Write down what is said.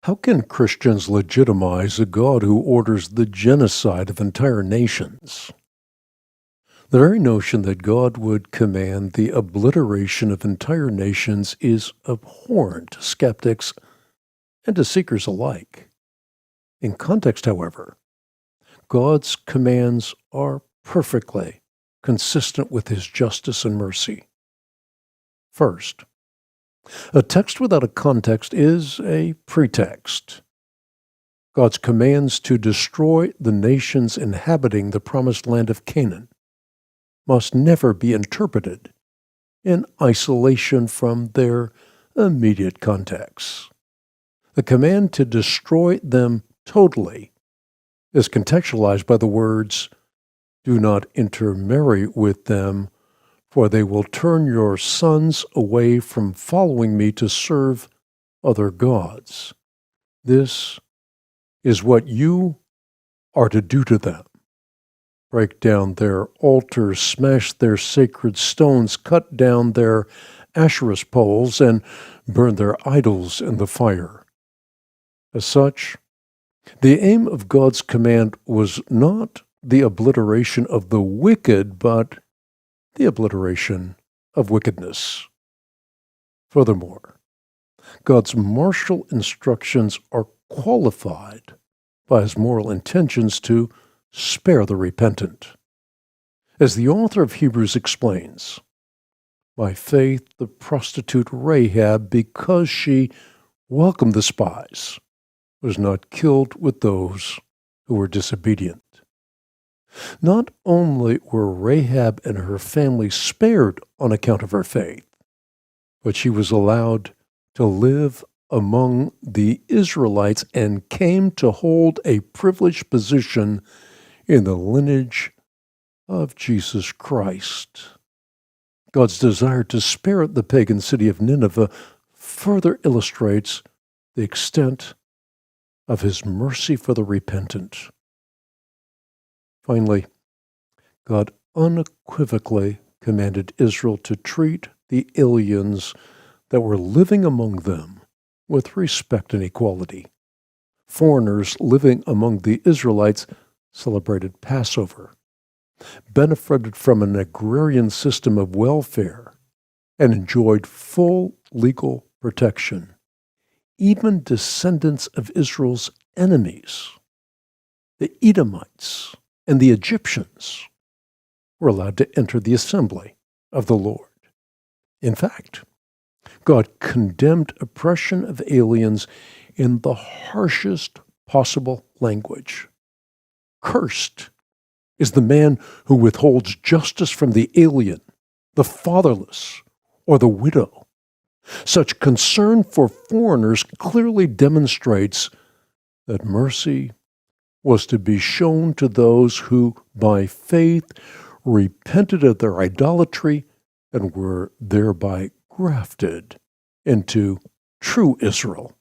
How can Christians legitimize a God who orders the genocide of entire nations? The very notion that God would command the obliteration of entire nations is abhorrent to skeptics and to seekers alike. In context, however, God's commands are perfectly consistent with his justice and mercy. First, a text without a context is a pretext. God's commands to destroy the nations inhabiting the promised land of Canaan must never be interpreted in isolation from their immediate context. The command to destroy them totally is contextualized by the words, "Do not intermarry with them, for they will turn your sons away from following me to serve other gods. This is what you are to do to them. Break down their altars, smash their sacred stones, cut down their Asherah poles, and burn their idols in the fire." As such, the aim of God's command was not the obliteration of the wicked, but the obliteration of wickedness. Furthermore, God's martial instructions are qualified by his moral intentions to spare the repentant. As the author of Hebrews explains, by faith the prostitute Rahab, because she welcomed the spies, was not killed with those who were disobedient. Not only were Rahab and her family spared on account of her faith, but she was allowed to live among the Israelites and came to hold a privileged position in the lineage of Jesus Christ. God's desire to spare the pagan city of Nineveh further illustrates the extent of his mercy for the repentant. Finally, God unequivocally commanded Israel to treat the aliens that were living among them with respect and equality. Foreigners living among the Israelites celebrated Passover, benefited from an agrarian system of welfare, and enjoyed full legal protection. Even descendants of Israel's enemies, the Edomites and the Egyptians, were allowed to enter the assembly of the Lord. In fact, God condemned oppression of aliens in the harshest possible language. Cursed is the man who withholds justice from the alien, the fatherless, or the widow. Such concern for foreigners clearly demonstrates that mercy was to be shown to those who, by faith, repented of their idolatry and were thereby grafted into true Israel.